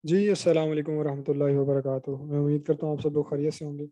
जी, अस्सलाम वालेकुम वरहमतुल्लाहि वबरकातुहू। मैं उम्मीद करता हूँ आप सब लोग खैरियत से होंगे।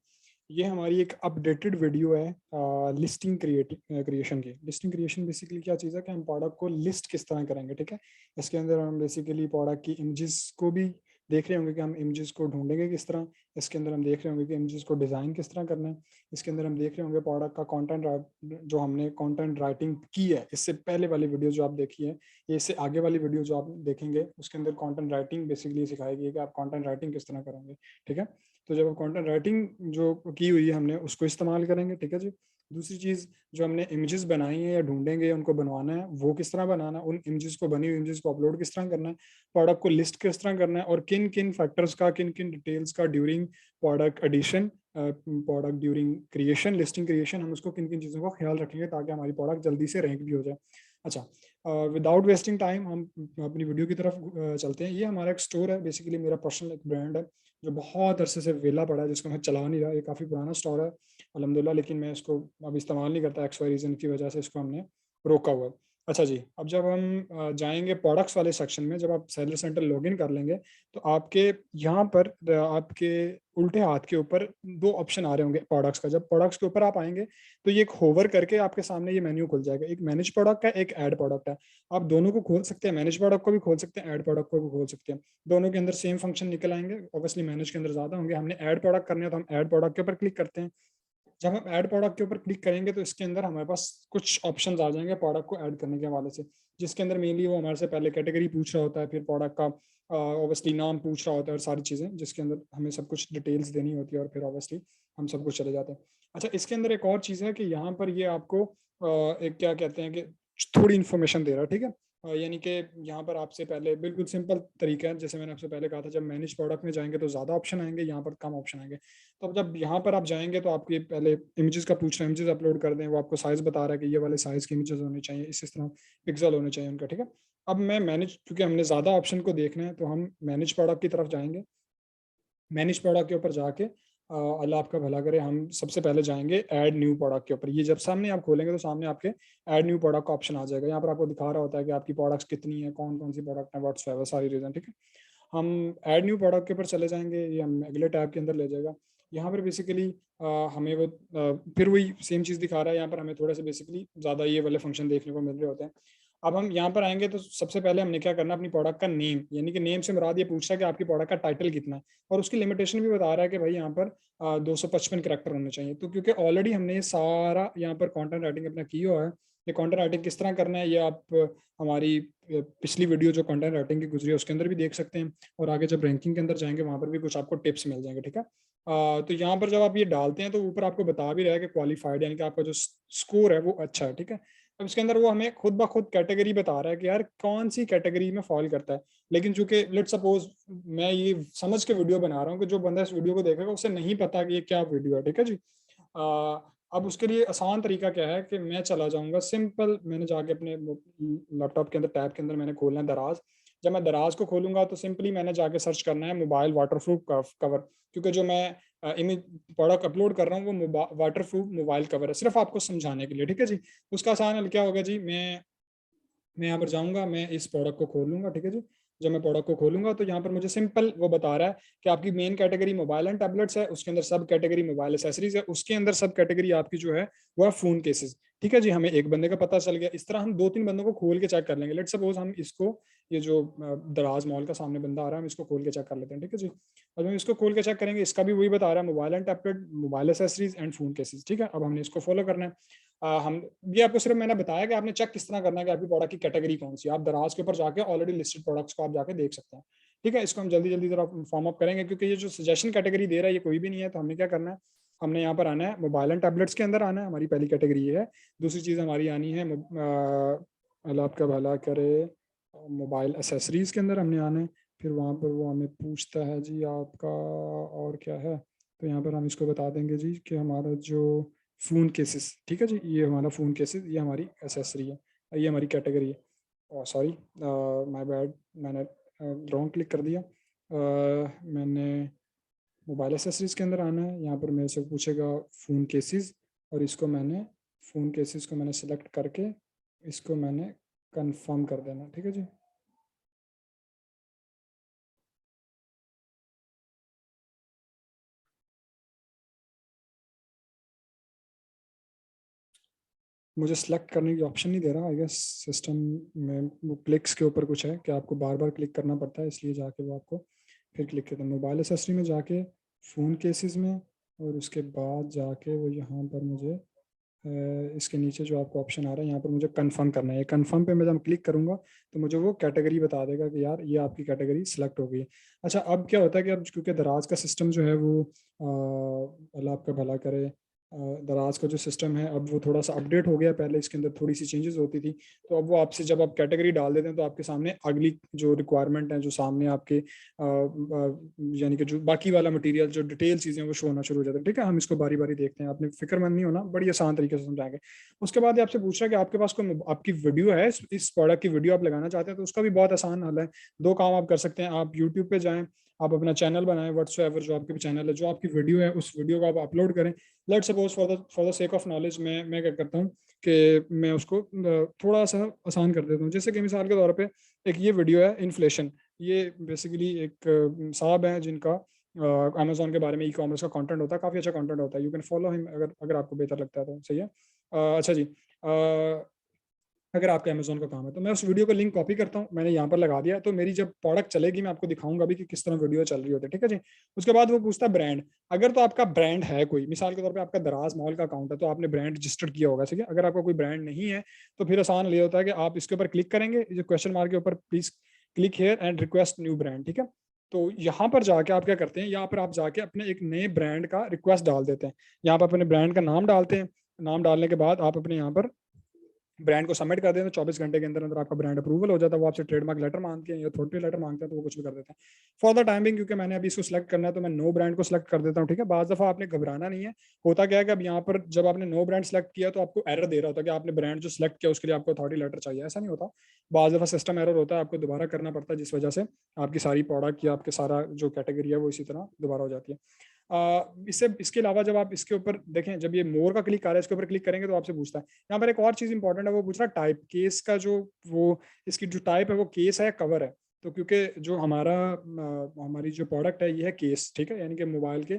ये हमारी एक अपडेटेड वीडियो है लिस्टिंग क्रिएशन की। लिस्टिंग क्रिएशन बेसिकली क्या चीज़ है कि हम प्रोडक्ट को लिस्ट किस तरह करेंगे, ठीक है? इसके अंदर हम बेसिकली प्रोडक्ट की इमेजेस को भी देख रहे होंगे कि हम इमेजेस को ढूँढेंगे किस तरह। इसके अंदर हम देख रहे होंगे कि इमेजेस को डिज़ाइन किस तरह करना है। इसके अंदर हम देख रहे होंगे प्रोडक्ट का जो हमने कंटेंट राइटिंग की है, इससे पहले वाली वीडियो जो आप देखी है, ये इससे आगे वाली वीडियो जो आप देखेंगे उसके अंदर कंटेंट राइटिंग बेसिकली सिखाएगी कि आप कंटेंट राइटिंग किस तरह करेंगे, ठीक है? तो जब आप कंटेंट राइटिंग जो की हुई है हमने उसको इस्तेमाल करेंगे, ठीक है जी। दूसरी चीज़ जो हमने इमेजेस बनाई हैं या ढूंढेंगे उनको बनवाना है, वो किस तरह बनाना है, उन इमेजेस को बनी हुई इमेजेस को अपलोड किस तरह करना है, प्रोडक्ट को लिस्ट किस तरह करना है और किन किन फैक्टर्स का किन किन डिटेल्स का during product addition product during creation listing creation हम उसको किन किन चीज़ों का ख्याल रखेंगे ताकि हमारी प्रोडक्ट जल्दी से रैंक भी हो जाए। अच्छा, विदाउट वेस्टिंग टाइम हम अपनी वीडियो की तरफ चलते हैं। ये हमारा एक स्टोर है, बेसिकली मेरा पर्सनल एक ब्रांड है जो बहुत अरसे से वेला पड़ा है, जिसको मैं चला नहीं रहा। ये काफ़ी पुराना स्टोर है अल्हम्दुलिल्लाह, लेकिन मैं इसको अब इस्तेमाल नहीं करता, एक्स वाई रीज़न की वजह से इसको हमने रोका हुआ है। अच्छा जी, अब जब हम जाएँगे प्रोडक्ट्स वाले सेक्शन में, जब आप सेलर सेंटर लॉगिन कर लेंगे, तो आपके यहाँ पर आपके उल्टे हाथ के ऊपर 2 ऑप्शन आ रहे होंगे प्रोडक्ट्स का। जब प्रोडक्ट्स के ऊपर आप आएँगे, तो ये एक होवर करके आपके सामने ये मेन्यू खुल जाएगा। एक मैनेज प्रोडक्ट है, एक ऐड प्रोडक्ट है। आप दोनों को खोल सकते हैं, मैनेज प्रोडक्ट को भी खोल सकते हैं, ऐड प्रोडक्ट को भी खोल सकते हैं। दोनों के अंदर सेम फंक्शन निकल आएँगे। ऑब्वियसली मैनेज के अंदर ज़्यादा होंगे। हमने ऐड प्रोडक्ट करने हैं, तो हम ऐड प्रोडक्ट के ऊपर क्लिक करते हैं। जब हम ऐड प्रोडक्ट के ऊपर क्लिक करेंगे तो इसके अंदर हमारे पास कुछ ऑप्शंस आ जाएँगे प्रोडक्ट को ऐड करने के हवाले से, जिसके अंदर मेनली वो हमारे से पहले कैटेगरी पूछ रहा होता है, फिर प्रोडक्ट का ऑब्वियसली नाम पूछ रहा होता है और सारी चीज़ें, जिसके अंदर हमें सब कुछ डिटेल्स देनी होती है और फिर ऑब्वियसली हम सब कुछ चले जाते हैं। अच्छा, इसके अंदर एक और चीज़ है कि यहाँ पर ये आपको एक क्या कहते हैं कि थोड़ी इन्फॉर्मेशन दे रहा है, ठीक है? यानी कि यहाँ पर आपसे पहले बिल्कुल सिंपल तरीका है, जैसे मैंने आपसे पहले कहा था, जब मैनेज प्रोडक्ट में जाएँगे तो ज़्यादा ऑप्शन आएँगे, यहाँ पर कम ऑप्शन आएँगे। तो अब जब यहाँ पर आप जाएँगे तो आपको ये पहले इमेजेस का पूछ रहा है, इमेजेस अपलोड कर दें, वो आपको साइज़ बता रहा है कि ये वाले साइज़ के इमेजेस होने चाहिए, इस तरह पिक्सेल होने चाहिए उनका, ठीक है? अब मैं मैनेज क्योंकि हमने ज़्यादा ऑप्शन को देखना है, तो हम मैनेज प्रोडक्ट की तरफ जाएँगे। मैनेज प्रोडक्ट के ऊपर जाके अल्लाह आपका भला करे, हम सबसे पहले जाएँगे ऐड न्यू प्रोडक्ट के ऊपर। ये जब सामने आप खोलेंगे तो सामने आपके ऐड न्यू प्रोडक्ट का ऑप्शन आ जाएगा। यहाँ पर आपको दिखा रहा होता है कि आपकी प्रोडक्ट्स कितनी है, कौन-कौन सी प्रोडक्ट है, व्हाट्सएवर सारी रीज़न, ठीक है? हम ऐड न्यू प्रोडक्ट के ऊपर चले जाएँगे, ये हमें अगले टैब के अंदर ले जाएगा। यहाँ पर बेसिकली हमें वो फिर वही सेम चीज़ दिखा रहा है, यहाँ पर हमें थोड़े से बेसिकली ज़्यादा ये वाले फंक्शन देखने को मिल रहे होते हैं। अब हम यहाँ पर आएँगे तो सबसे पहले हमने क्या करना है, अपनी प्रोडक्ट का नेम, यानी कि नेम से मुराद ये पूछ रहा है कि आपकी प्रोडक्ट का टाइटल कितना है और उसकी लिमिटेशन भी बता रहा है कि भाई यहाँ पर 255 कैरेक्टर होने चाहिए। तो क्योंकि ऑलरेडी हमने ये सारा यहाँ पर कंटेंट राइटिंग अपना की हुआ है, ये कंटेंट राइटिंग किस तरह करना है ये आप हमारी पिछली वीडियो जो कंटेंट राइटिंग की गुजरी है उसके अंदर भी देख सकते हैं और आगे जब रैंकिंग के अंदर जाएँगे वहाँ पर भी कुछ आपको टिप्स मिल जाएँगे, ठीक है? तो यहाँ पर जब आप ये डालते हैं तो ऊपर आपको बता भी रहा है कि क्वालिफाइड, यानी कि आपका जो स्कोर है वो अच्छा है, ठीक है? अब इसके अंदर वो हमें खुद ब खुद कैटेगरी बता रहा है कि यार कौन-सी कैटेगरी में फ़ॉल करता है। लेकिन चूँकि लेट्स सपोज़ मैं ये समझ के वीडियो बना रहा हूँ कि जो बंदा इस वीडियो को देखेगा उसे नहीं पता कि ये क्या वीडियो है, ठीक है जी? अब उसके लिए आसान तरीका क्या है कि मैं चला जाऊँगा सिंपल, मैंने जाके अपने लैपटॉप के अंदर टैब के अंदर मैंने खोलना है दराज़। जब मैं दराज़ को खोलूँगा तो सिंपली मैंने जाके सर्च करना है मोबाइल वाटरप्रूफ कवर, क्योंकि जो मैं इमेज प्रोडक्ट अपलोड कर रहा हूँ वो वाटरप्रूफ मोबाइल कवर है, सिर्फ़ आपको समझाने के लिए, ठीक है जी? उसका आसान हल क्या होगा जी, मैं यहाँ पर जाऊँगा, मैं इस प्रोडक्ट को खोलूँगा, ठीक है जी? जब मैं प्रोडक्ट को खोलूँगा तो यहाँ पर मुझे सिंपल वो बता रहा है कि आपकी main category mobile and tablets है, उसके अंदर सब कैटेगरी मोबाइल एक्सेसरीज़ है, उसके अंदर सब कैटेगरी आपकी जो है वो है फ़ोन केसेज़, ठीक है जी? हमें एक बंदे का पता चल गया, इस तरह हम 2-3 बंदों को खोल के चेक कर लेंगे। लेट्स सपोज़ हम इसको, ये जो दराज़ मॉल का सामने बंदा आ रहा है, हम इसको खोल के चेक कर लेते हैं, ठीक है जी? अब हम इसको खोल के चेक करेंगे, इसका भी वही बता रहा है mobile and tablet, mobile accessories and phone cases, ठीक है? अब हमने इसको फ़ॉलो करना है। हम ये आपको सिर्फ मैंने बताया कि आपने चेक किस तरह करना है कि आपकी प्रोडक्ट की कैटेगरी कौन-सी है। आप दराज़ के ऊपर जाके ऑलरेडी लिस्टेड प्रोडक्ट्स को आप जाके देख सकते हैं। ठीक है? इसको हम जल्दी-जल्दी ज़रा फॉर्म अप करेंगे क्योंकि ये जो सजेशन कैटेगरी दे रहा है ये कोई भी नहीं है, तो हमने क्या करना है, हमने यहाँ पर आना है मोबाइल एंड टैबलेट्स के अंदर आना है, हमारी पहली कैटेगरी ये है। दूसरी चीज़ हमारी आनी है अल्लाह आपका भला करे, मोबाइल एक्सेसरीज़ के अंदर हमने आना है। फिर वहाँ पर वो हमें पूछता है जी आपका और क्या है? तो यहाँ पर हम इसको बता देंगे जी कि हमारा जो फ़ोन केसेस, ठीक है जी? ये हमारा फ़ोन केसेस, ये हमारी एक्सेसरी है, ये हमारी कैटेगरी है। सॉरी, माय बैड, मैंने रॉन्ग क्लिक कर दिया। मैंने मोबाइल एक्सेसरीज़ के अंदर आना है, यहाँ पर मेरे से पूछेगा फ़ोन केसेस और इसको मैंने फ़ोन केसेस को मैंने सेलेक्ट करके इसको मैंने कन्फर्म कर देना, ठीक है जी? मुझे सेलेक्ट करने की ऑप्शन नहीं दे रहा। आई गेस सिस्टम में वो क्लिक्स के ऊपर कुछ है कि आपको बार बार क्लिक करना पड़ता है, इसलिए जाके वो आपको फिर क्लिक करते हैं। मोबाइल एसेसरी में जाके फ़ोन केसेस में, और उसके बाद जाके वो यहाँ पर मुझे इसके नीचे जो आपको ऑप्शन आ रहा है यहाँ पर मुझे कंफर्म करना है। कंफर्म पे मैं जब क्लिक करूँगा तो मुझे वो कैटेगरी बता देगा कि यार ये आपकी कैटेगरी सिलेक्ट हो गई है। अच्छा, अब क्या होता है कि अब क्योंकि दराज का सिस्टम जो है वो अल्लाह आपका भला करे, दराज का जो सिस्टम है अब वो थोड़ा सा अपडेट हो गया। पहले इसके अंदर थोड़ी सी चेंजेस होती थी, तो अब वो आपसे जब आप कैटेगरी डाल देते हैं तो आपके सामने अगली जो रिक्वायरमेंट है, जो सामने आपके यानी कि जो बाकी वाला मटेरियल, जो डिटेल चीज़ें वो शो होना शुरू हो जाता है। ठीक है, हम इसको बारी बारी देखते हैं, आपने फिक्रमंद नहीं होना, बड़ी आसान तरीके से समझाएंगे। उसके बाद ये आपसे पूछ रहा है कि आपके पास कोई आपकी वीडियो है, इस प्रोडक्ट की वीडियो आप लगाना चाहते हैं, तो उसका भी बहुत आसान हल है। दो काम आप कर सकते हैं। आप यूट्यूब पे जाएं, आप अपना चैनल बनाएं, व्हाट्सएवर जो आपके चैनल है, जो आपकी वीडियो है उस वीडियो को आप अपलोड करें। Let suppose for the sake of knowledge मैं क्या करता हूँ कि मैं उसको थोड़ा सा आसान कर देता हूँ। जैसे कि मिसाल के तौर पे एक ये वीडियो है इन्फ्लेशन। ये बेसिकली एक साहब हैं जिनका अमेजोन के बारे में ई कॉमर्स का कंटेंट होता है, काफ़ी अच्छा कंटेंट होता है। यू कैन फॉलो हिम अगर अगर आपको बेहतर लगता है तो। सही है। अच्छा जी, अगर आपका अमेजोन का काम है तो मैं उस वीडियो का लिंक कॉपी करता हूँ, मैंने यहाँ पर लगा दिया। तो मेरी जब प्रोडक्ट चलेगी मैं आपको दिखाऊंगा भी कि किस तरह वीडियो चल रही होती है। ठीक है जी। उसके बाद वो पूछता है ब्रांड। अगर तो आपका ब्रांड है कोई, मिसाल के तौर पे आपका दराज मॉल का अकाउंट है तो आपने ब्रांड रजिस्टर्ड किया होगा। ठीक है। अगर आपका कोई ब्रांड नहीं है तो फिर आसान ये होता है कि आप इसके ऊपर क्लिक करेंगे, जो क्वेश्चन मार्क के ऊपर, please click here and request new brand. ठीक है। तो यहाँ पर जाके आप क्या करते हैं, यहाँ पर आप जाके अपने एक नए ब्रांड का रिक्वेस्ट डाल देते हैं। यहाँ पर अपने ब्रांड का नाम डालते हैं। नाम डालने के बाद आप अपने यहाँ पर ब्रांड को सबमिट कर देते हैं। 24 घंटे के अंदर अंदर आपका ब्रांड अप्रूवल हो जाता है। वो आपसे ट्रेडमार्क लेटर मांगते हैं या अथॉरिटी लेटर मांगते हैं, तो वो कुछ भी कर देते हैं। फॉर द टाइमिंग, क्योंकि मैंने अभी इसको सिलेक्ट करना है तो मैं नो ब्रांड को सिलेक्ट कर देता हूँ। ठीक है। बाज़ दफ़ा आपने घबराना नहीं है। होता क्या है कि अब यहाँ पर जब आपने नो ब्रांड सेलेक्ट किया तो आपको एरर दे रहा होता है कि आपने ब्रांड जो सिलेक्ट किया उसके लिए आपको अथॉरिटी लेटर चाहिए। ऐसा नहीं होता। बाज़ दफ़ा सिस्टम एरर होता है, आपको दोबारा करना पड़ता है, जिस वजह से आपकी सारी प्रोडक्ट या आपके सारा जो कैटेगरी है वो इसी तरह दोबारा हो जाती है। इससे इसके अलावा जब आप इसके ऊपर देखें, जब ये मोर का क्लिक आ रहा है, इसके ऊपर क्लिक करेंगे तो आपसे पूछता है यहाँ पर एक और चीज इंपॉर्टेंट है। वो पूछ रहा है टाइप केस का, जो वो इसकी जो टाइप है वो केस है या कवर है। तो क्योंकि जो हमारी जो प्रोडक्ट है ये है केस। ठीक है। यानी कि मोबाइल के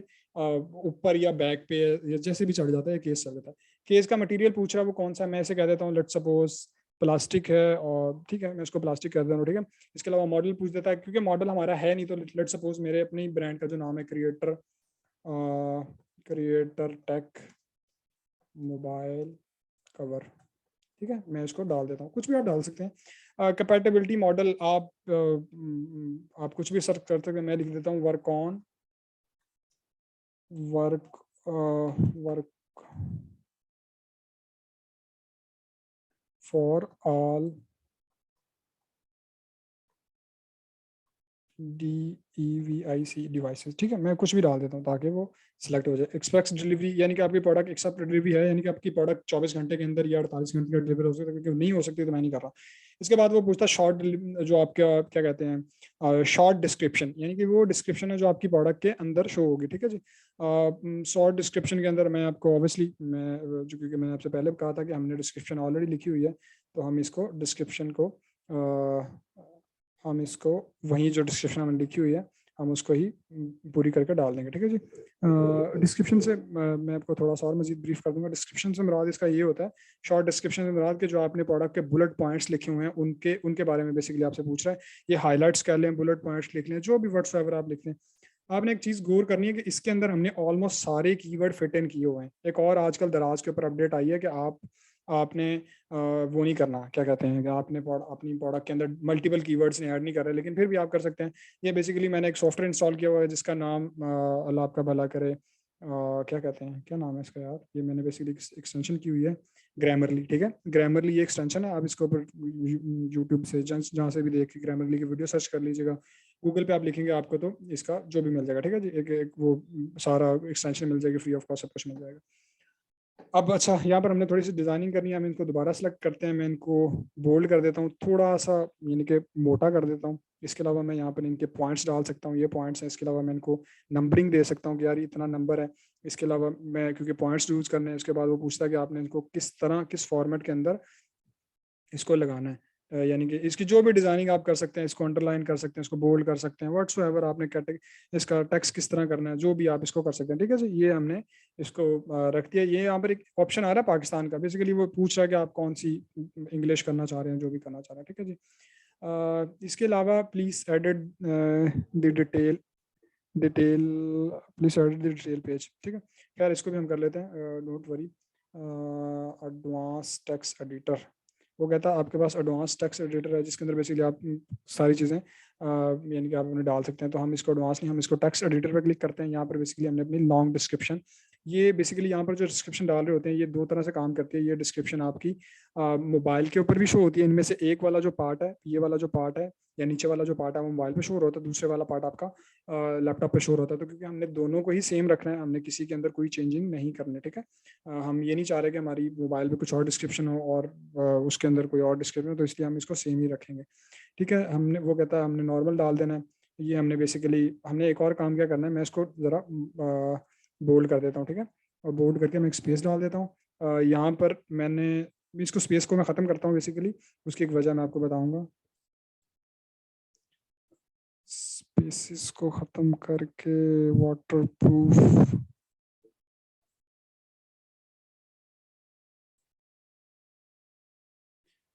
ऊपर या बैक पे या जैसे भी चढ़ जाता है केस चढ़ जाता है। केस का मटेरियल पूछ रहा है वो कौन सा है। मैं इसे कह देता हूँ लेट सपोज प्लास्टिक है, और ठीक है मैं इसको प्लास्टिक कर दे रहा हूँ। ठीक है। इसके अलावा मॉडल पूछ देता है, क्योंकि मॉडल हमारा है नहीं, तो लेट सपोज मेरे अपनी ब्रांड का जो नाम है क्रिएटर टेक मोबाइल कवर। ठीक है। मैं इसको डाल देता हूँ, कुछ भी आप डाल सकते हैं। कंपैटिबिलिटी मॉडल आप कुछ भी सर्च कर सकते हैं। मैं लिख देता हूँ work on work for all DEVIC devices. ठीक है। मैं कुछ भी डाल देता हूँ ताकि वो सिलेक्ट हो जाए। एक्सप्रेस डिलीवरी, यानी कि आपकी प्रोडक्ट एक्सेप्ट डिलीवरी है, यानी कि आपकी प्रोडक्ट 24 घंटे के अंदर या 48 घंटे का डिलीवर हो सकता है। क्योंकि नहीं हो सकती तो मैं नहीं कर रहा। इसके बाद वो पूछता है शॉर्ट, जो आपका क्या कहते हैं शॉर्ट डिस्क्रिप्शन, यानी कि वो डिस्क्रिप्शन है जो आपकी प्रोडक्ट के अंदर शो होगी। ठीक है जी। शॉर्ट डिस्क्रिप्शन के अंदर मैं आपको ऑब्वियसली मैं जो, क्योंकि मैंने आपसे पहले कहा था कि हमने डिस्क्रिप्शन ऑलरेडी लिखी हुई है, तो हम इसको डिस्क्रिप्शन को हम इसको वही जो डिस्क्रिप्शन हमने लिखी हुई है हम उसको ही पूरी करके डाल देंगे। ठीक है जी। डिस्क्रिप्शन से मैं आपको थोड़ा सा और मजीद ब्रीफ कर दूंगा। डिस्क्रिप्शन से मुराद इसका ये होता है, शॉर्ट डिस्क्रिप्शन से मुराद के जो आपने प्रोडक्ट के बुलेट पॉइंट्स लिखे हुए हैं उनके उनके बारे में बेसिकली आपसे पूछ रहा है। ये हाईलाइट्स कर लें, बुलेट पॉइंट्स लिख लें, जो भी व्हाट्सएवर आप लिख लें। आपने एक चीज़ गौर करनी है कि इसके अंदर हमने ऑलमोस्ट सारे कीवर्ड फिट इन किए हुए हैं। एक और आजकल दराज के ऊपर अपडेट आई है कि आपने वो नहीं करना, क्या कहते हैं कि आपने अपनी प्रोडक्ट के अंदर मल्टीपल कीवर्ड्स नहीं ऐड नहीं कर रहे, लेकिन फिर भी आप कर सकते हैं। ये बेसिकली मैंने एक सॉफ्टवेयर इंस्टॉल किया हुआ है जिसका नाम अल्लाह आपका भला करे, क्या कहते हैं, क्या नाम है इसका यार, ये मैंने बेसिकली एक्सटेंशन की हुई है ग्रामरली। ठीक है। ग्रामरली ये एक्सटेंशन है। आप इसके ऊपर यूट्यूब से जहाँ से भी देख के ग्रामरली की वीडियो सर्च कर लीजिएगा। गूगल पे आप लिखेंगे आपको तो इसका जो भी मिल जाएगा। ठीक है जी। एक वो सारा एक्सटेंशन मिल जाएगी, फ्री ऑफ कॉस्ट सब कुछ मिल जाएगा। अब अच्छा, यहाँ पर हमने थोड़ी सी डिजाइनिंग करनी है, हम इनको दोबारा सेलेक्ट करते हैं। मैं इनको बोल्ड कर देता हूँ, थोड़ा सा यानी कि मोटा कर देता हूँ। इसके अलावा मैं यहाँ पर इनके पॉइंट्स डाल सकता हूँ, ये पॉइंट्स हैं। इसके अलावा मैं इनको नंबरिंग दे सकता हूँ कि यार इतना नंबर है। इसके अलावा मैं क्योंकि पॉइंट्स यूज करने हैं, उसके बाद वो पूछता है कि आपने इनको किस तरह किस फॉर्मेट के अंदर इसको लगाना है। यानी कि इसकी जो भी डिजाइनिंग आप कर सकते हैं, इसको अंडरलाइन कर सकते हैं, इसको बोल्ड कर सकते हैं, व्हाट्सोएवर आपने इसका टेक्स्ट किस तरह करना है, जो भी आप इसको कर सकते हैं। ठीक है जी, ये हमने इसको रख दिया। ये यहाँ पर एक ऑप्शन आ रहा है पाकिस्तान का, बेसिकली वो पूछ रहा है कि आप कौन सी इंग्लिश करना चाह रहे हैं, जो भी करना चाह रहे हैं। ठीक है जी। इसके अलावा please edit the detail detail please edit the detail page. ठीक है, खैर इसको भी हम कर लेते हैं, don't worry. Advance text editor, वो कहता है आपके पास एडवांस टेक्स्ट एडिटर है जिसके अंदर बेसिकली आप सारी चीज़ें यानी कि आप उन्हें डाल सकते हैं। तो हम इसको एडवांस नहीं, हम इसको टेक्स्ट एडिटर पर क्लिक करते हैं। यहाँ पर बेसिकली हमने अपनी लॉन्ग डिस्क्रिप्शन, ये बेसिकली यहाँ पर जो डिस्क्रिप्शन डाल रहे होते हैं ये दो तरह से काम करती है। ये डिस्क्रिप्शन आपकी मोबाइल के ऊपर भी शो होती है। इनमें से एक वाला जो पार्ट है, ये वाला जो पार्ट है या नीचे वाला जो पार्ट है वो मोबाइल पे शोर होता है, दूसरे वाला पार्ट आपका लैपटॉप पे शोर होता है। तो क्योंकि हमने दोनों को ही सेम रखना है, हमने किसी के अंदर कोई चेंजिंग नहीं करनी। ठीक है, हम ये नहीं चाह रहे कि हमारी मोबाइल पे कुछ और डिस्क्रिप्शन हो और उसके अंदर कोई और डिस्क्रिप्शन हो, तो इसलिए हम इसको सेम ही रखेंगे। ठीक है, हमने वो कहता है हमने नॉर्मल डाल देना है। ये हमने बेसिकली हमने एक और काम क्या करना है, मैं इसको ज़रा बोल्ड कर देता हूँ। ठीक है, और बोल्ड करके मैं एक स्पेस डाल देता हूँ। यहाँ पर मैंने इसको स्पेस को मैं ख़त्म करता हूँ बेसिकली, उसकी एक वजह मैं आपको बताऊँगा। स्पेसिस को ख़त्म करके वाटर प्रूफ,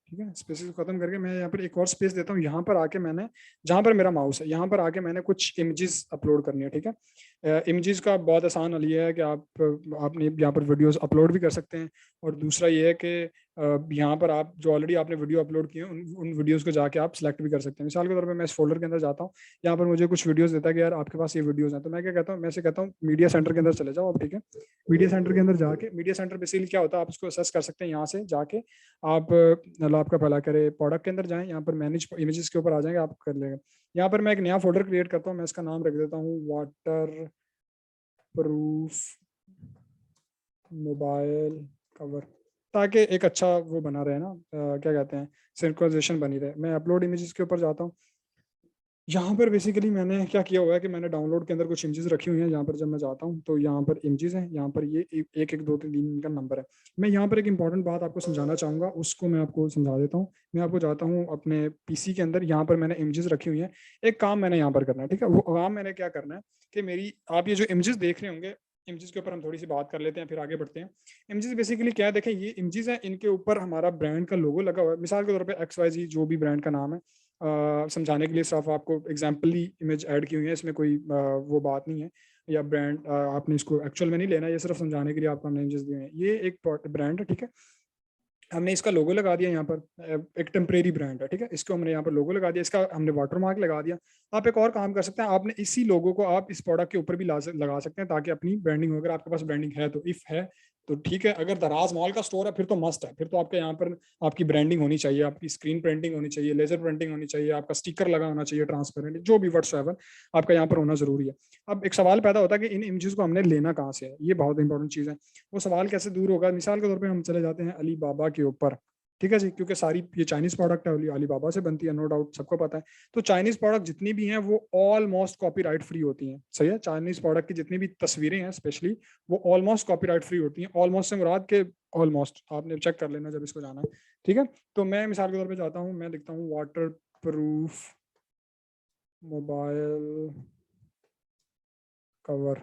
ठीक है, स्पेसिस को खत्म करके मैं यहाँ पर एक और स्पेस देता हूँ। यहाँ पर आके मैंने, जहाँ पर मेरा माउस है यहाँ पर आके मैंने कुछ इमेजेस अपलोड करनी है। ठीक है, इमेजेस का बहुत आसान हल ये है कि आपने यहाँ पर वीडियोस अपलोड भी कर सकते हैं। और दूसरा ये है कि यहाँ पर आप जो ऑलरेडी आपने वीडियो अपलोड किए हैं उन वीडियोस को जाके आप सिलेक्ट भी कर सकते हैं। मिसाल के तौर पे मैं इस फोल्डर के अंदर जाता हूँ, यहाँ पर मुझे कुछ वीडियोस देता है कि यार आपके पास ये वीडियोस हैं, तो मैं क्या कहता हूँ, मैं से कहता हूँ मीडिया सेंटर के अंदर चले जाओ आप। ठीक है, मीडिया सेंटर के अंदर जाके, मीडिया सेंटर बेसिकली क्या होता है, आप इसको असेस कर सकते हैं यहाँ से जाके। आप अल्लाह आपका भला करे प्रोडक्ट के अंदर जाएं, यहाँ पर मैनेज इमेजेस के ऊपर आ जाएंगे, आप कर लेंगे। यहाँ पर मैं एक नया फोल्डर क्रिएट करता हूँ, मैं इसका नाम रख देता हूँ वाटर प्रूफ मोबाइल कवर, ताकि एक अच्छा वो बना रहे ना, क्या कहते हैं, सिंक्रोनाइजेशन बनी रहे। मैं अपलोड इमेजेस के ऊपर जाता हूँ। यहाँ पर बेसिकली मैंने क्या किया हुआ है कि मैंने डाउनलोड के अंदर कुछ इमेजेस रखी हुई हैं। यहाँ पर जब मैं जाता हूँ तो यहाँ पर इमेजेस हैं, यहाँ पर ये 1 1 2 3 का नंबर है। मैं यहाँ पर एक इंपॉर्टेंट बात आपको समझाना चाहूँगा, उसको मैं आपको समझा देता हूँ। मैं आपको जाता हूँ अपने पीसी के अंदर, यहाँ पर मैंने इमेजेस रखी हुई हैं। एक काम मैंने यहाँ पर करना है। ठीक है, वो काम मैंने क्या करना है कि मेरी, आप ये जो इमेजेस देख रहे होंगे, इमेजेस के ऊपर हम थोड़ी सी बात कर लेते हैं फिर आगे बढ़ते हैं। इमेजेस बेसिकली क्या है, देखें ये इमेजेस हैं, इनके ऊपर हमारा ब्रांड का लोगो लगा हुआ है। मिसाल के तौर पे XYZ जो भी ब्रांड का नाम है, समझाने के लिए सिर्फ आपको एग्जाम्पली इमेज ऐड की हुई है, इसमें कोई वो बात नहीं है या ब्रांड आपने इसको एक्चुअल में नहीं लेना, ये सिर्फ समझाने के लिए आपको हमने इमेजेस दिए हैं। ये एक ब्रांड है। ठीक है, हमने इसका लोगो लगा दिया यहाँ पर, एक टेम्परेरी ब्रांड है। ठीक है, इसको हमने यहाँ पर लोगो लगा दिया, इसका हमने वाटर मार्क लगा दिया। आप एक और काम कर सकते हैं, आपने इसी लोगो को आप इस प्रोडक्ट के ऊपर भी लगा सकते हैं ताकि अपनी ब्रांडिंग हो। अगर आपके पास ब्रांडिंग है तो, इफ है तो ठीक है। अगर दराज मॉल का स्टोर है फिर तो मस्ट है, फिर तो आपके यहाँ पर आपकी ब्रांडिंग होनी चाहिए, आपकी स्क्रीन प्रिंटिंग होनी चाहिए, लेजर प्रिंटिंग होनी चाहिए, आपका स्टिकर लगा होना चाहिए ट्रांसपेरेंट, जो भी व्हाट्सएवर आपका यहाँ पर होना जरूरी है। अब एक सवाल पैदा होता है कि इन इमेजेस को हमने लेना कहाँ से है, ये बहुत इंपॉर्टेंट चीज़ है। वो सवाल कैसे दूर होगा, मिसाल के तौर पर हम चले जाते हैं अली बाबा के ऊपर। ठीक है जी, क्योंकि सारी ये चाइनीज प्रोडक्ट है, अली बाबा से बनती है, नो डाउट सबको पता है। तो चाइनीज प्रोडक्ट जितनी भी हैं वो ऑलमोस्ट कॉपीराइट फ्री होती हैं। सही है, चाइनीज प्रोडक्ट की जितनी भी तस्वीरें हैं स्पेशली, वो ऑलमोस्ट कॉपीराइट फ्री होती हैं। ऑलमोस्ट से मुराद के ऑलमोस्ट आपने चेक कर लेना जब इसको जाना है। ठीक है, तो मैं मिसाल के तौर पर जाता हूँ, मैं लिखता हूँ वाटर प्रूफ मोबाइल कवर।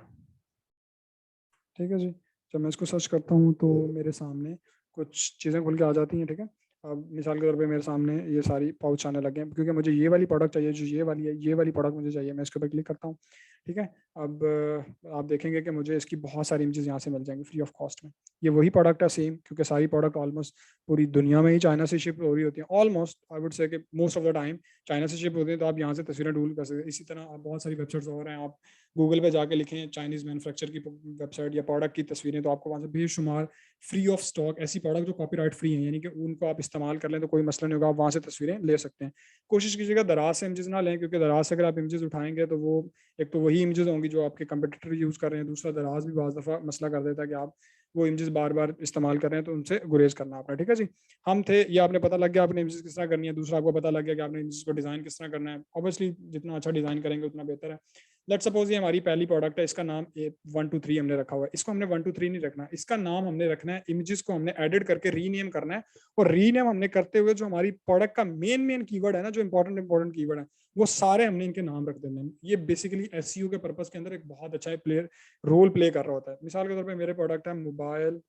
ठीक है जी, जब मैं इसको सर्च करता हूँ तो मेरे सामने कुछ चीज़ें खुल के आ जाती हैं। ठीक है, अब मिसाल के तौर पे मेरे सामने ये सारी पाउच आने लगे हैं, क्योंकि मुझे ये वाली प्रोडक्ट चाहिए, जो ये वाली है, ये वाली प्रोडक्ट मुझे चाहिए। मैं इसके ऊपर क्लिक करता हूँ। ठीक है, अब आप देखेंगे कि मुझे इसकी बहुत सारी इमेजेस यहाँ से मिल जाएंगी फ्री ऑफ कॉस्ट में। ये वही प्रोडक्ट है सेम, क्योंकि सारी प्रोडक्ट ऑलमोस्ट पूरी दुनिया में ही चाइना से शिप हो रही होती हैं। ऑलमोस्ट आई वुड से कि most of the time China से शिप होती हैं, तो आप यहाँ से तस्वीरें ढूंढ कर सकते हैं। इसी तरह आप बहुत सारी वेबसाइट्स और हैं, आप गूगल पे जाके लिखें चाइनीज मैन्युफैक्चर की वेबसाइट या प्रोडक्ट की तस्वीरें, तो आपको वहाँ से बेशुमार फ्री ऑफ स्टॉक ऐसी प्रोडक्ट जो कॉपीराइट फ्री हैं, यानी कि उनको आप इस्तेमाल कर लें तो कोई मसला नहीं होगा, आप वहाँ से तस्वीरें ले सकते हैं। कोशिश कीजिएगा दराज से इमेजेस ना लें, क्योंकि दराज से अगर आप इमेजेस उठाएंगे तो वो एक तो वही इमेजेस होंगी जो आपके कंपटीटर यूज़ कर रहे हैं, दूसरा दराज भी बाज़ दफ़ा मसला कर देता है कि आप वो इमेजेस बार बार इस्तेमाल कर रहे हैं, तो उनसे गुरेज करना आपने। ठीक है जी, हम थे, ये आपने पता लग गया आपने इमेजेस किस तरह करनी है, दूसरा आपको पता लग गया कि आपने इमेजेस को डिज़ाइन किस तरह करना है। ऑब्वियसली जितना अच्छा डिज़ाइन करेंगे उतना बेहतर है। लेट्स सपोज ये हमारी पहली प्रोडक्ट है, इसका नाम 123 हमने रखा हुआ है। इसको हमने 123 नहीं रखना, इसका नाम हमने रखना है, इमेजेस को हमने एडिट करके रीनेम करना है, और रीनेम हमने करते हुए जो हमारी प्रोडक्ट का मेन कीवर्ड है ना, जो इंपॉर्टेंट कीवर्ड है, वो सारे हमने इनके नाम रख देने हैं। ये बेसिकली एसईओ के पर्पस के अंदर एक बहुत अच्छा रोल प्ले कर रहा होता है। मिसाल के तौर पर मेरे प्रोडक्ट है मोबाइल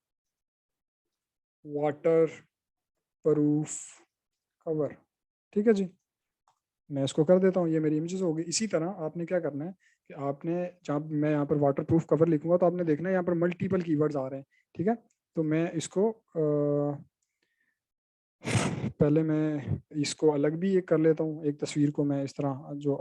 वाटर प्रूफ कवर, ठीक है जी, मैं इसको कर देता हूँ, ये मेरी इमेजेस होगी। इसी तरह आपने क्या करना है कि आपने जब मैं यहाँ पर वाटर प्रूफ कवर लिखूंगा तो आपने देखना है यहाँ पर मल्टीपल कीवर्ड्स आ रहे हैं, ठीक है। तो मैं इसको पहले मैं इसको अलग भी एक कर लेता हूँ, एक तस्वीर को मैं इस तरह जो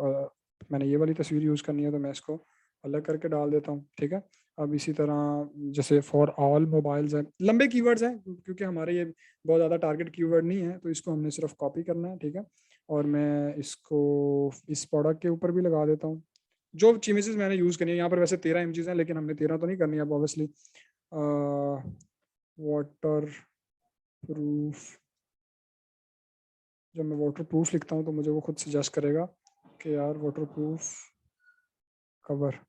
मैंने ये वाली तस्वीर यूज़ करनी है तो मैं इसको अलग करके डाल देता हूँ, ठीक है। अब इसी तरह जैसे फॉर ऑल मोबाइल्स हैं, लंबे कीवर्ड्स हैं क्योंकि हमारे ये बहुत ज़्यादा टारगेट कीवर्ड नहीं है, तो इसको हमने सिर्फ कॉपी करना है, ठीक है। और मैं इसको इस प्रोडक्ट के ऊपर भी लगा देता हूँ। जो इमेजेस मैंने यूज़ करनी है, यहाँ पर वैसे 13 इमेजेस हैं, लेकिन हमने 13 तो नहीं करनी है अब ऑब्वियसली। वाटर प्रूफ, जब मैं वाटर प्रूफ लिखता हूँ तो मुझे वो खुद सजेस्ट करेगा कि यार वाटर प्रूफ कवर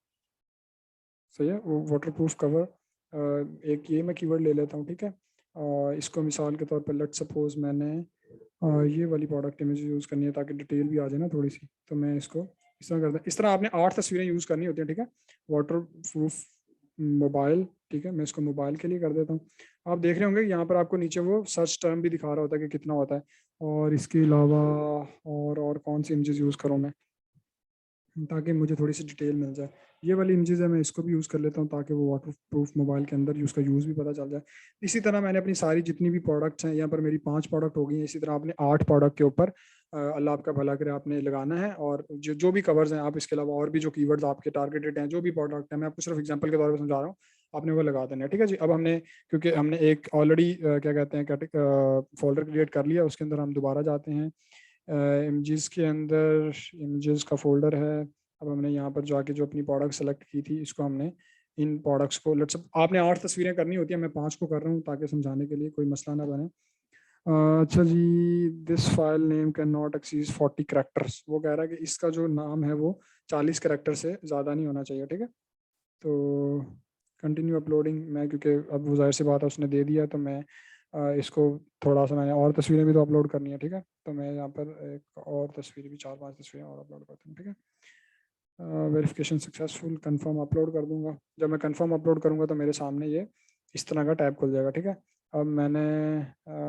सही है, वो वाटर प्रूफ कवर एक ये मैं कीवर्ड ले लेता हूँ, ठीक है। इसको मिसाल के तौर पर लेट सपोज मैंने ये वाली प्रोडक्ट इमेज यूज़ करनी है ताकि डिटेल भी आ जाए ना थोड़ी सी, तो मैं इसको इस तरह करता हूँ। इस तरह आपने 8 तस्वीरें यूज़ करनी होती हैं, ठीक है। वाटर प्रूफ मोबाइल, ठीक है, मैं इसको मोबाइल के लिए कर देता हूँ। आप देख रहे होंगे यहाँ पर आपको नीचे वो सर्च टर्म भी दिखा रहा होता है कि कितना होता है। और इसके अलावा और कौन सी इमेजेस यूज़ करूँ मैं ताकि मुझे थोड़ी सी डिटेल मिल जाए। ये वाली इमेजेस है, मैं इसको भी यूज़ कर लेता हूँ ताकि वो वाटर प्रूफ मोबाइल के अंदर उसका यूज़ भी पता चल जाए। इसी तरह मैंने अपनी सारी जितनी भी प्रोडक्ट्स हैं, यहाँ पर मेरी 5 प्रोडक्ट हो गई हैं। इसी तरह आपने 8 प्रोडक्ट के ऊपर अल्लाह आपका भला करे आपने लगाना है। और जो भी कवर्स हैं आप इसके अलावा और भी जो कीवर्ड्स आपके टारगेटेड हैं, जो भी प्रोडक्ट है, मैं आपको सिर्फ एग्जाम्पल के तौर पर समझा रहा हूँ, आपने वो लगा देना है, ठीक है जी। अब हमने क्योंकि हमने एक ऑलरेडी क्या कहते हैं फोल्डर क्रिएट कर लिया, उसके अंदर हम दोबारा जाते हैं इमेजेस के अंदर, इमेजेस का फोल्डर है। अब हमने यहाँ पर जाके जो अपनी प्रोडक्ट सेलेक्ट की थी, इसको हमने इन प्रोडक्ट्स को लेट्स आपने 8 तस्वीरें करनी होती है, मैं 5 को कर रहा हूँ ताकि समझाने के लिए कोई मसला ना बने। अच्छा जी, this file name can not exceed 40 characters, वो कह रहा है कि इसका जो नाम है वो 40 कैरेक्टर से ज़्यादा नहीं होना चाहिए, ठीक है। तो कंटिन्यू अपलोडिंग, मैं क्योंकि अब वो जाहिर सी बात है उसने दे दिया, तो मैं इसको थोड़ा सा मैंने और तस्वीरें भी तो अपलोड करनी है, ठीक है। तो मैं यहाँ पर एक और तस्वीर भी 4-5 तस्वीरें और अपलोड करता हूँ, ठीक है। वेरिफिकेशन सक्सेसफुल, कंफर्म अपलोड कर दूंगा। जब मैं कंफर्म अपलोड करूंगा तो मेरे सामने ये इस तरह का टैब खुल जाएगा, ठीक है। अब मैंने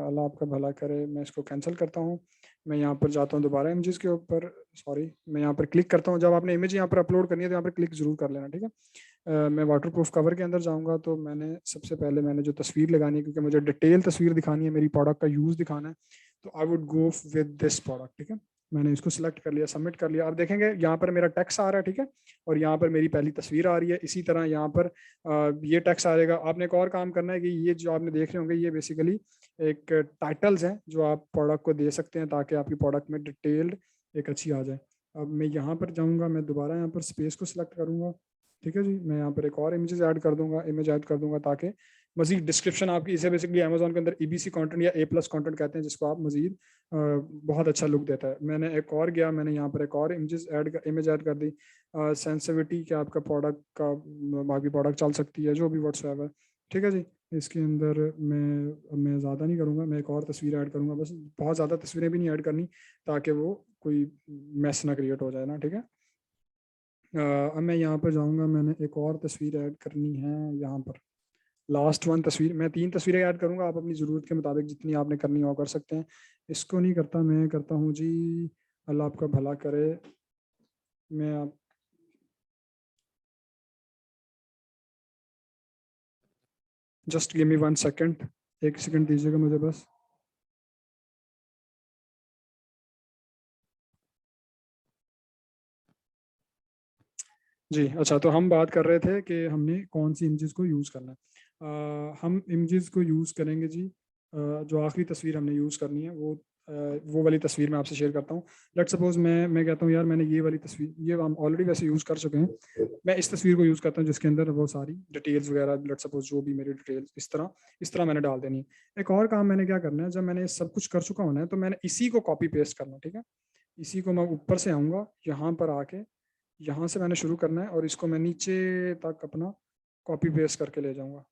अल्लाह आपका भला करे, मैं इसको कैंसिल करता हूँ। मैं यहाँ पर जाता हूँ दोबारा इमेजेस के ऊपर, सॉरी मैं यहाँ पर क्लिक करता हूँ। जब आपने इमेज यहाँ पर अपलोड करनी है तो यहाँ पर क्लिक जरूर कर लेना, ठीक है। मैं वाटर प्रूफ कवर के अंदर जाऊँगा, तो मैंने सबसे पहले मैंने जो तस्वीर लगानी है, क्योंकि मुझे डिटेल तस्वीर दिखानी है, मेरी प्रोडक्ट का यूज़ दिखाना है, तो I would go with this product, ठीक है। मैंने इसको सिलेक्ट कर लिया, सबमिट कर लिया। आप देखेंगे यहाँ पर मेरा टेक्स्ट आ रहा है, ठीक है, और यहाँ पर मेरी पहली तस्वीर आ रही है। इसी तरह यहाँ पर ये टेक्स्ट आ जाएगा। आपने एक और काम करना है कि ये जो आपने देख रहे होंगे, ये बेसिकली एक टाइटल्स हैं जो आप प्रोडक्ट को दे सकते हैं ताकि आपकी प्रोडक्ट में डिटेल्ड एक अच्छी आ जाए। अब मैं यहाँ पर जाऊँगा, मैं दोबारा यहाँ पर स्पेस को सिलेक्ट करूँगा, ठीक है जी। मैं यहाँ पर एक और इमेज ऐड कर दूंगा ताकि मजीद डिस्क्रिप्शन आपकी, इसे बेसिकली अमेजोन के अंदर EBC कंटेंट या A+ कंटेंट कहते हैं, जिसको आप मजीद बहुत अच्छा लुक देता है। मैंने एक और गया, मैंने यहाँ पर एक और इमेज ऐड कर दी। सेंसिटिविटी कि आपका प्रोडक्ट का बाकी प्रोडक्ट चल सकती है, जो भी व्हाट्सएवर, ठीक है जी। इसके अंदर मैं ज़्यादा नहीं करूँगा, मैं एक और तस्वीर ऐड करूँगा, बस बहुत ज़्यादा तस्वीरें भी नहीं ऐड करनी ताकि वो कोई मैस ना क्रिएट हो जाए ना, ठीक है। अब मैं यहाँ पर जाऊँगा, मैंने एक और तस्वीर ऐड करनी है यहाँ पर, लास्ट 1 तस्वीर। मैं 3 तस्वीरें ऐड करूँगा, आप अपनी ज़रूरत के मुताबिक जितनी आपने करनी हो कर सकते हैं। इसको नहीं करता, मैं करता हूँ जी, अल्लाह आपका भला करे। मैं आप just give me 1 second, 1 second दीजिएगा मुझे बस। जी अच्छा, तो हम बात कर रहे थे कि हमने कौन सी इमेजेस को यूज़ करना है। हम इमेजेस को यूज़ करेंगे जी, जो आखिरी तस्वीर हमने यूज़ करनी है वो वाली तस्वीर मैं आपसे शेयर करता हूँ। लेट सपोज मैं कहता हूँ यार मैंने ये वाली तस्वीर, ये हम ऑलरेडी वैसे यूज़ कर चुके हैं, मैं इस तस्वीर को यूज़ करता हूँ जिसके अंदर वो सारी डिटेल्स वगैरह, लेट सपोज जो भी मेरी डिटेल्स इस तरह मैंने डाल देनी है। एक और काम मैंने क्या करना है, जब मैंने सब कुछ कर चुका होना है तो मैंने इसी को कॉपी पेस्ट करना, ठीक है। इसी को मैं ऊपर से आऊँगा, यहाँ पर आके यहाँ से मैंने शुरू करना है और इसको मैं नीचे तक अपना कॉपी पेस्ट करके ले जाऊंगा।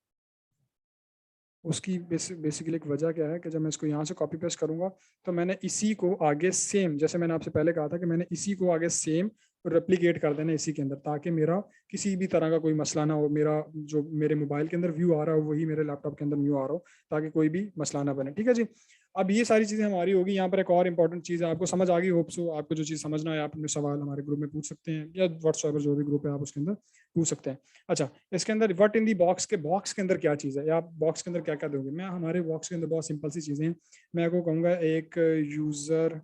उसकी बेसिकली एक वजह क्या है कि जब मैं इसको यहाँ से कॉपी पेस्ट करूंगा तो मैंने इसी को आगे सेम, जैसे मैंने आपसे पहले कहा था कि मैंने इसी को आगे सेम रेप्लिकेट कर देना इसी के अंदर, ताकि मेरा किसी भी तरह का कोई मसला ना हो, मेरा जो मेरे मोबाइल के अंदर व्यू आ रहा हो वही मेरे लैपटॉप के अंदर व्यू आ रहा हो, ताकि कोई भी मसला ना बने। ठीक है जी। अब ये सारी चीज़ें हमारी होगी। यहाँ पर एक और इंपॉर्टेंट चीज़ है, आपको समझ आ गई होप सो। आपको जो चीज़ समझना है आप अपने सवाल हमारे ग्रुप में पूछ सकते हैं, या व्हाट्सएप जो भी ग्रुप है आप उसके अंदर पूछ सकते हैं। अच्छा, इसके अंदर व्हाट इन दी बॉक्स के बॉक्स के अंदर क्या चीज़ है, या आप बॉक्स के अंदर क्या क्या दोगे। मैं हमारे बॉक्स के अंदर बहुत सिंपल सी चीज़ें हैं। मैं आपको कहूँगा एक यूज़र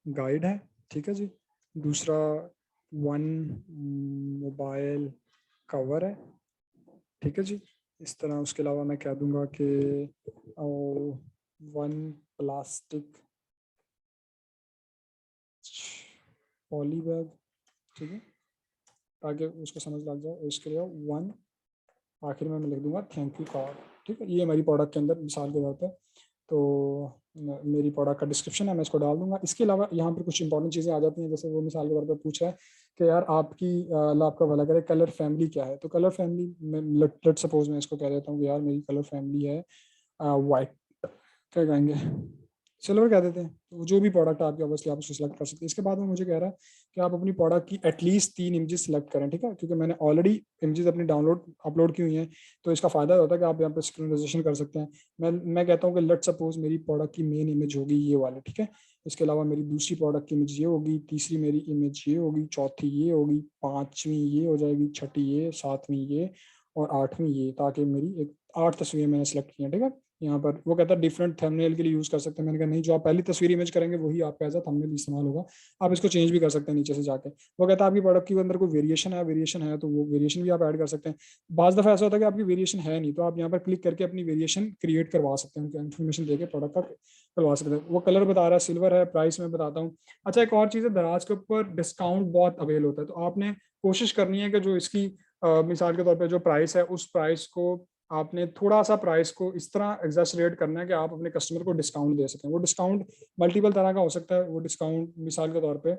गाइड है, ठीक है जी। दूसरा वन मोबाइल कवर है, ठीक है जी। इस तरह उसके अलावा मैं कह दूंगा कि वन प्लास्टिक पॉली बैग, ठीक है, ताकि उसको समझ लग जाए। और इसके लिए वन आखिर में मैं लिख दूंगा थैंक यू कार्ड, ठीक है। ये हमारी प्रोडक्ट के अंदर मिसाल के तौर पे तो मेरी प्रोडक्ट का डिस्क्रिप्शन है, मैं इसको डाल दूंगा। इसके अलावा यहाँ पर कुछ इंपॉर्टेंट चीज़ें आ जाती हैं, जैसे वो मिसाल के तौर पे पूछ रहा है कि यार आपकी अल्लाह आपका भला करे कलर फैमिली क्या है। तो कलर फैमिली में लेट सपोज मैं इसको कह देता हूँ कि यार मेरी कलर फैमिली है वाइट, क्या कहेंगे, सिल्वर कह देते हैं। तो जो भी प्रोडक्ट आपके ऑब्वियसली आप उसको सिलेक्ट कर सकते हैं। इसके बाद में मुझे कह रहा है कि आप अपनी प्रोडक्ट की एटलीस्ट 3 इमेजेस सिलेक्ट करें, ठीक है, क्योंकि मैंने ऑलरेडी इमेजेस अपनी डाउनलोड अपलोड की हुई हैं। तो इसका फायदा होता है कि आप यहाँ पे स्क्रीनाइजेशन कर सकते हैं। मैं कहता हूँ कि लेट सपोज मेरी प्रोडक्ट की मेन इमेज होगी ये वाली, ठीक है। इसके अलावा मेरी दूसरी प्रोडक्ट की इमेज ये होगी, तीसरी मेरी इमेज ये होगी, चौथी ये होगी, पांचवी ये हो जाएगी, छठी ये, सातवीं ये और आठवीं ये, ताकि मेरी एक 8 तस्वीरें मैंने सेलेक्ट की हैं, ठीक है। यहाँ पर वो कहता है डिफरेंट थंबनेल के लिए यूज कर सकते हैं। मैंने कहा नहीं, जो आप पहली तस्वीर इमेज करेंगे वही आपका एज अ थंबनेल इस्तेमाल होगा। आप इसको चेंज भी कर सकते हैं नीचे से जाके। वो कहता है आपकी प्रोडक्ट के अंदर कोई वेरिएशन है तो वो वेरिएशन भी आप ऐड कर सकते हैं। बाज दफा ऐसा होता है कि आपकी वेरिएशन है नहीं, तो आप यहाँ पर क्लिक करके अपनी वेरिएशन क्रिएट करवा सकते हैं, उनकी इन्फॉर्मेशन देकर प्रोडक्ट का करवा सकते हैं। वो कलर बता रहा है सिल्वर है, प्राइस में बताता हूँ। अच्छा, एक और चीज़ है, दराज के ऊपर डिस्काउंट बहुत अवेल होता है, तो आपने कोशिश करनी है कि जो इसकी मिसाल के तौर पर जो प्राइस है उस प्राइस को आपने थोड़ा सा प्राइस को इस तरह एग्जैजरेट करना है कि आप अपने कस्टमर को डिस्काउंट दे सकें। वो डिस्काउंट मल्टीपल तरह का हो सकता है। वो डिस्काउंट मिसाल के तौर पे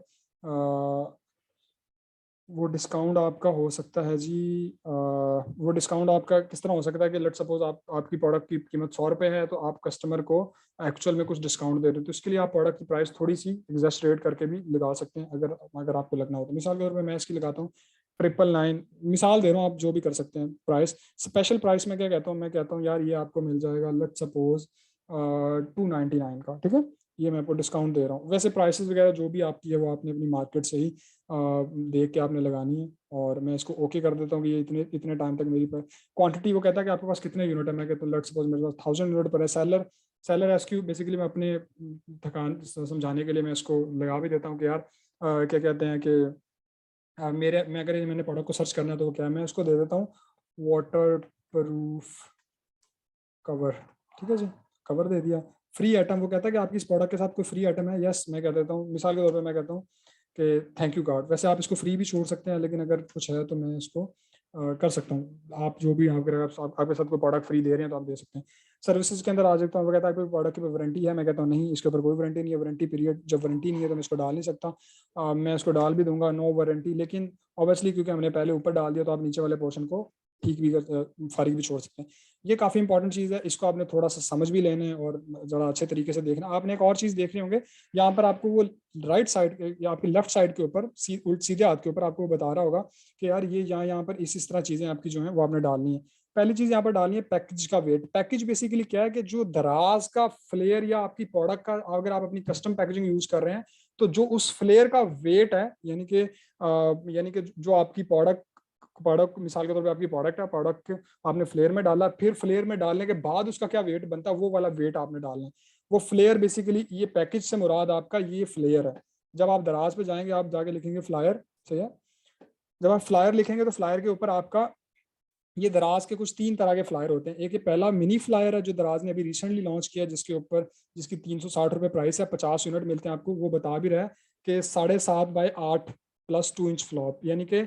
वो डिस्काउंट आपका हो सकता है जी, वो डिस्काउंट आपका किस तरह हो सकता है कि लेट सपोज आपकी प्रोडक्ट की कीमत 100 रुपये है, तो आप कस्टमर को एक्चुअल में कुछ डिस्काउंट दे रहे हो, तो इसके लिए आप प्रोडक्ट की प्राइस थोड़ी सी एग्जैजरेट करके भी लगा सकते हैं, अगर अगर आपको लगना हो तो। मिसाल के तौर पर मैं इसकी लगाता हूँ 999, मिसाल दे रहा हूँ, आप जो भी कर सकते हैं प्राइस। स्पेशल प्राइस में क्या कहता हूँ, मैं कहता हूँ यार ये आपको मिल जाएगा लेट सपोज 299 का, ठीक है। ये मैं आपको डिस्काउंट दे रहा हूँ। वैसे प्राइसेस वगैरह जो भी आपकी है वो आपने अपनी मार्केट से ही देख के आपने लगानी है। और मैं इसको ओके कर देता हूँ कि ये इतने इतने टाइम तक मेरी क्वांटिटी, वो कहता है कि आपके पास कितने यूनिट है। मैं कहता हूँ लेट्स सपोज मेरे पास 1000 यूनिट पर है। सेलर एसक्यू बेसिकली मैं अपने थकान समझाने के लिए मैं इसको लगा भी देता हूँ कि यार क्या कहते हैं कि मैंने प्रोडक्ट को सर्च करना है तो क्या मैं उसको दे देता हूँ वाटर प्रूफ कवर, ठीक है जी। कवर दे दिया। फ्री आइटम, वो कहता है कि आपकी इस प्रोडक्ट के साथ कोई फ्री आइटम है, यस मैं कह देता हूँ। मिसाल के तौर पे मैं कहता हूँ कि थैंक यू कार्ड। वैसे आप इसको फ्री भी छोड़ सकते हैं, लेकिन अगर कुछ है तो मैं इसको कर सकता हूँ। आप जो भी अगर आपके साथ कोई प्रोडक्ट फ्री दे रहे हैं तो आप दे सकते हैं। सर्विसेज के अंदर आ जाता हूँ, वो कहता है कोई प्रोडक्ट के ऊपर वारंटी है, मैं कहता हूँ नहीं इसके ऊपर कोई वारंटी नहीं है। वारंटी पीरियड जब वारंटी नहीं है तो मैं इसको डाल नहीं सकता। मैं इसको डाल भी दूंगा नो वारंटी, लेकिन ऑब्वियसली क्योंकि हमने पहले ऊपर डाल दिया तो आप नीचे वाले पोर्शन को ठीक भी कर फारिग भी छोड़ सकते हैं। ये काफ़ी इंपॉर्टेंट चीज़ है, इसको आपने थोड़ा सा समझ भी लेना है और ज़रा अच्छे तरीके से देखना। आपने एक और चीज़ देख रहे होंगे, यहाँ पर आपको वो राइट साइड या आपकी लेफ्ट साइड के ऊपर सीधे हाथ के ऊपर आपको बता रहा होगा कि यार ये यहाँ पर इस तरह चीज़ें आपकी जो है वो आपने डालनी है। पहली चीज़ यहाँ पर डालनी है पैकेज का वेट। पैकेज बेसिकली क्या है कि जो दराज का फ्लेयर या आपकी प्रोडक्ट का, अगर आप अपनी कस्टम पैकेजिंग यूज कर रहे हैं तो जो उस फ्लेयर का वेट है, यानी कि जो आपकी प्रोडक्ट मिसाल के तौर पे आपकी प्रोडक्ट है, प्रोडक्ट आपने फ्लेयर में डाला, फिर फ्लेयर में डालने के बाद उसका क्या वेट बनता है वो वाला वेट आपने डालना है। वो फ्लेयर बेसिकली, ये पैकेज से मुराद आपका ये फ्लेयर है। जब आप दराज पे जाएंगे आप जाके लिखेंगे फ्लायर, सही है। जब आप फ्लायर लिखेंगे तो फ्लायर के ऊपर आपका ये दराज के कुछ 3 तरह के फ्लायर होते हैं। एक ये पहला मिनी फ्लायर है जो दराज ने अभी रिसेंटली लॉन्च किया, जिसकी 360 रुपये प्राइस है, 50 यूनिट मिलते हैं आपको। वो बता भी रहा है कि 7.5x8 +2 इंच फ्लॉप, यानी कि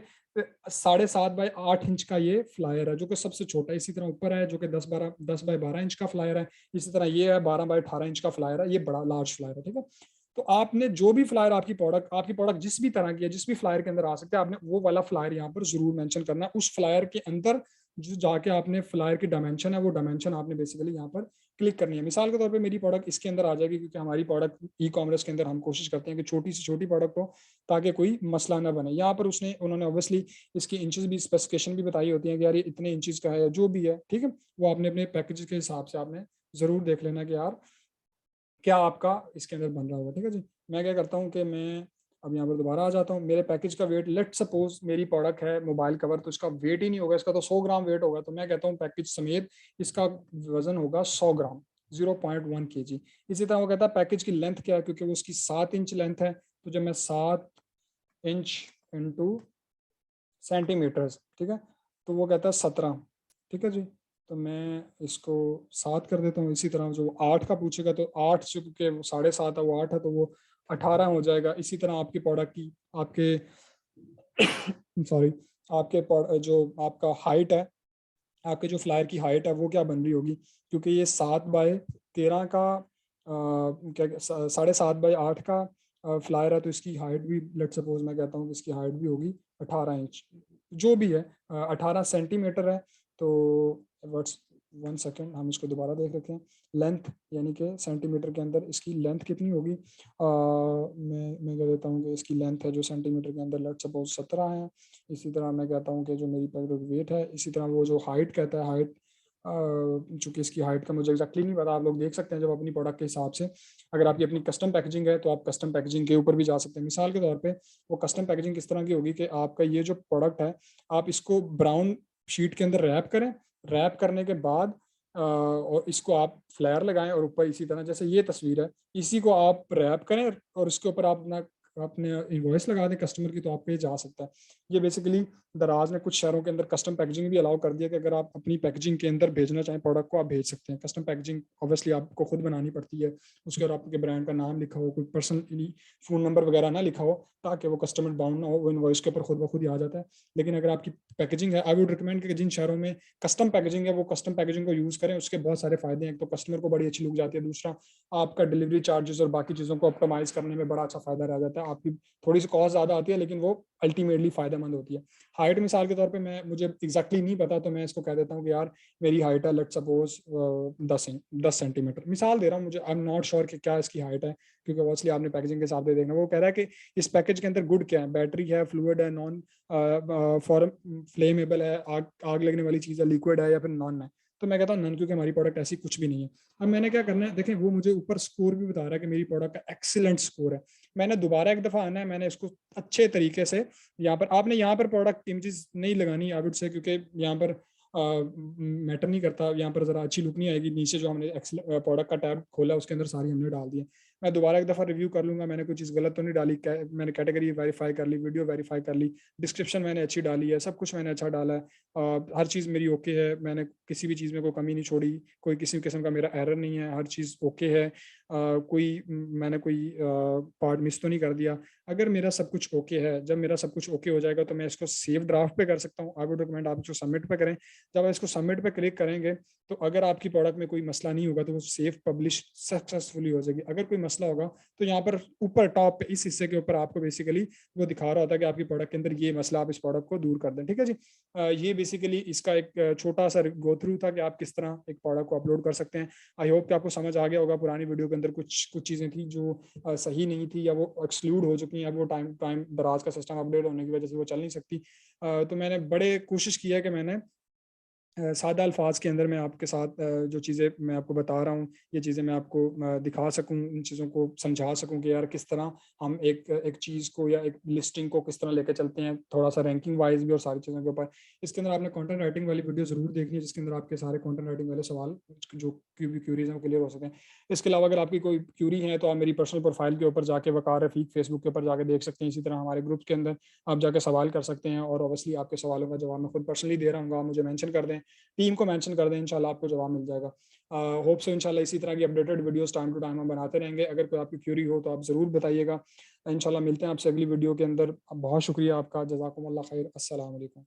7.5x8 इंच का ये फ्लायर है जो कि सबसे छोटा है। इसी तरह ऊपर है जो कि 10 बाय 12 इंच का फ्लायर है। इसी तरह ये है 12 बाय 18 इंच का फ्लायर है, ये बड़ा लार्ज फ्लायर है, ठीक है। तो आपने जो भी फ्लायर आपकी प्रोडक्ट जिस भी तरह की है, जिस भी फ्लायर के अंदर आ सकता है, आपने वो वाला फ्लायर यहाँ पर जरूर मेंशन करना है। उस फ्लायर के अंदर जो जाके आपने फ्लायर की डायमेंशन है, वो डायमेंशन आपने बेसिकली यहाँ पर क्लिक करनी है। मिसाल के तौर पे मेरी प्रोडक्ट इसके अंदर आ जाएगी, क्योंकि हमारी प्रोडक्ट ई कॉमर्स के अंदर हम कोशिश करते हैं कि छोटी से छोटी प्रोडक्ट हो ताकि कोई मसला ना बने। यहाँ पर उन्होंने ऑब्वियसली इसकी इंचेस भी, स्पेसिफिकेशन भी बताई होती है कि यार ये इतने इंचेस का है, जो भी है, ठीक है, वो आपने अपने पैकेज के हिसाब से आपने जरूर देख लेना कि यार क्या आपका इसके अंदर बन रहा होगा। ठीक है जी। मैं क्या करता हूँ कि मैं अब यहाँ पर दोबारा आ जाता हूँ। मेरे पैकेज का वेट, लेट सपोज मेरी प्रोडक्ट है मोबाइल कवर, तो इसका वेट ही नहीं होगा, इसका तो 100 ग्राम वेट होगा। तो मैं कहता हूँ पैकेज समेत इसका वजन होगा 100 ग्राम, 0.1 kg। इसी तरह वो कहता है पैकेज की लेंथ क्या है, क्योंकि वो उसकी 7 इंच लेंथ है, तो जब मैं 7 इंच इंटू सेंटीमीटर्स, ठीक है, तो वो कहता है 17। ठीक है जी। तो मैं इसको 7 कर देता हूँ। इसी तरह जो 8 का पूछेगा तो 8 से, क्योंकि वो 7.5 है, वो 8 है, तो वो 18 हो जाएगा। इसी तरह आपकी प्रोडक्ट की, आपके सॉरी, जो आपका हाइट है, आपके जो फ्लायर की हाइट है वो क्या बन रही होगी, क्योंकि ये 7/13 का क्या 7.5/8 का फ्लायर है, तो इसकी हाइट भी, लेट सपोज मैं कहता हूँ कि इसकी हाइट भी होगी 18 इंच, जो भी है, 18 सेंटीमीटर है। तो वर्ड्स 1 सेकेंड, हम इसको दोबारा देख लेते हैं। लेंथ यानी कि सेंटीमीटर के अंदर इसकी लेंथ कितनी होगी, मैं कह देता हूँ कि इसकी लेंथ है जो सेंटीमीटर के अंदर, लेट सपोज 17 है। इसी तरह मैं कहता हूँ कि जो मेरी प्रोडक्ट वेट है, इसी तरह वो जो हाइट कहता है, हाइट, चूंकि इसकी हाइट का मुझे एक्जैक्टली नहीं पता, आप लोग देख सकते हैं जब अपनी प्रोडक्ट के हिसाब से। अगर आपकी अपनी कस्टम पैकेजिंग है तो आप कस्टम पैकेजिंग के ऊपर भी जा सकते हैं। मिसाल के तौर पे वो कस्टम पैकेजिंग किस तरह की होगी कि आपका ये जो प्रोडक्ट है, आप इसको ब्राउन शीट के अंदर रैप करें, रैप करने के बाद और इसको आप फ्लेयर लगाएं, और ऊपर इसी तरह जैसे ये तस्वीर है, इसी को आप रैप करें और इसके ऊपर आप अपना अपने इनवॉइस लगा दें कस्टमर की, तो आप पे जा सकता है। ये बेसिकली दराज ने कुछ शहरों के अंदर कस्टम पैकेजिंग भी अलाउ कर दिया कि अगर आप अपनी पैकेजिंग के अंदर भेजना चाहें प्रोडक्ट को, आप भेज सकते हैं। कस्टम पैकेजिंग ऑब्वियसली आपको खुद बनानी पड़ती है, उसके और आपके ब्रांड का नाम लिखा हो, कोई पर्सनली फ़ोन नंबर वगैरह ना लिखा हो, ताकि वो कस्टमर बाउंड ना हो, वो इनवॉइस के ऊपर खुद ब खुद ही आ जाता है। लेकिन अगर आपकी पैकेजिंग है, आई वुड रिकमेंड कि जिन शहरों में कस्टम पैकेजिंग है वो कस्टम पैकेजिंग को यूज़ करें। उसके बहुत सारे फायदे हैं, एक तो कस्टमर को बड़ी अच्छी लुक जाती है, दूसरा आपका डिलीवरी चार्जेस और बाकी चीज़ों को ऑप्टिमाइज करने में बड़ा अच्छा फायदा रह जाता है। आपकी थोड़ी सी कॉस्ट ज़्यादा आती है, लेकिन वो अल्टीमेटली फायदेमंद होती है। हाइट मिसाल के तौर पे मुझे एग्जैक्टली नहीं पता, तो मैं इसको कह देता हूँ कि यार मेरी हाइट है, लेट सपोज 10 सेंटीमीटर, मिसाल दे रहा हूँ, मुझे आई एम नॉट श्योर कि क्या इसकी हाइट है, क्योंकि ऑब्वियसली आपने पैकेजिंग के हिसाब से देखना। वो कह रहा है कि इस पैकेज के अंदर गुड क्या है, बैटरी है, फ्लूइड है, नॉन फॉर फ्लेमेबल है, आग लगने वाली चीज़ है, लिक्विड है, या फिर नॉन है। तो मैं कहता हूँ नन, क्योंकि हमारी प्रोडक्ट ऐसी कुछ भी नहीं है। अब मैंने क्या करना है, देखें वो मुझे ऊपर स्कोर भी बता रहा है कि मेरी प्रोडक्ट का एक्सीलेंट स्कोर है। मैंने दोबारा एक दफ़ा आना है, मैंने इसको अच्छे तरीके से यहाँ पर, आपने यहाँ पर प्रोडक्ट इमेजेस नहीं लगानी आई वुड से, क्योंकि यहाँ पर मैटर नहीं करता, यहाँ पर ज़रा अच्छी लुक नहीं आएगी। नीचे जो हमने प्रोडक्ट का टैब खोला उसके अंदर सारी हमने डाल दी है। मैं दोबारा एक दफ़ा रिव्यू कर लूँगा, मैंने कोई चीज़ गलत तो नहीं डाली, मैंने कैटेगरी वेरीफाई कर ली, वीडियो वेरीफाई कर ली, डिस्क्रिप्शन मैंने अच्छी डाली है, सब कुछ मैंने अच्छा डाला है, हर चीज़ मेरी ओके है, मैंने किसी भी चीज़ में कोई कमी नहीं छोड़ी, कोई किसी किस्म का मेरा एरर नहीं है, हर चीज़ ओके है, मैंने कोई पार्ट मिस तो नहीं कर दिया। अगर मेरा सब कुछ ओके है, जब मेरा सब कुछ ओके हो जाएगा तो मैं इसको सेव ड्राफ्ट पे कर सकता हूँ। आई वुड रिकमेंड आप इसको सबमिट पे करें। जब आप इसको सबमिट पे क्लिक करेंगे तो अगर आपकी प्रोडक्ट में कोई मसला नहीं होगा तो वो सेव पब्लिश सक्सेसफुली हो जाएगी। अगर कोई मसला होगा तो यहाँ पर ऊपर टॉप पे इस हिस्से के ऊपर आपको बेसिकली वो दिखा रहा होता है कि आपकी प्रोडक्ट के अंदर ये मसला, आप इस प्रोडक्ट को दूर कर दें। ठीक है जी। ये बेसिकली इसका एक छोटा सा गो थ्रू था कि आप किस तरह एक प्रोडक्ट को अपलोड कर सकते हैं। आई होप कि आपको समझ आ गया होगा। पुरानी वीडियो के अंदर कुछ चीज़ें थी जो सही नहीं थी, या वो एक्सक्लूड हो चुकी हैं, अब वो टाइम टाइम दराज का सिस्टम अपडेट होने की वजह से वो चल नहीं सकती। तो मैंने बड़े कोशिश की है कि मैंने सादा अल्फाज के अंदर मैं आपके साथ जो चीज़ें मैं आपको बता रहा हूँ, ये चीज़ें मैं आपको दिखा सकूँ, इन चीज़ों को समझा सकूँ कि यार किस तरह हम एक चीज़ को या एक लिस्टिंग को किस तरह लेकर चलते हैं, थोड़ा सा रैंकिंग वाइज भी और सारी चीज़ों के ऊपर। इसके अंदर आपने कंटेंट राइटिंग वाली वीडियो ज़रूर देखनी है, जिसके अंदर आपके सारे कंटेंट राइटिंग वाले सवाल जो क्यूरीज हैं वो क्लियर हो सकें। इसके अलावा अगर आपकी कोई क्यूरी है तो आप मेरी पर्सनल प्रोफाइल के ऊपर जाके, वकार रफीक फेसबुक के ऊपर जाके देख सकते हैं। इसी तरह हमारे ग्रुप के अंदर आप जाके सवाल कर सकते हैं, और ऑब्वियसली आपके सवालों का जवाब मैं खुद पर्सनली दे रहा हूँ, आप मुझे मेंशन कर दें, टीम को मेंशन कर दें, इंशाल्लाह आपको जवाब मिल जाएगा। होप सो इंशाल्लाह इसी तरह की updated videos time to time हम बनाते रहेंगे। अगर कोई आपकी क्यूरी हो तो आप ज़रूर बताइएगा। इंशाल्लाह मिलते हैं आपसे अगली वीडियो के अंदर। बहुत शुक्रिया आपका, जज़ाकुमुल्लाह खैर, अस्सलाम वालेकुम।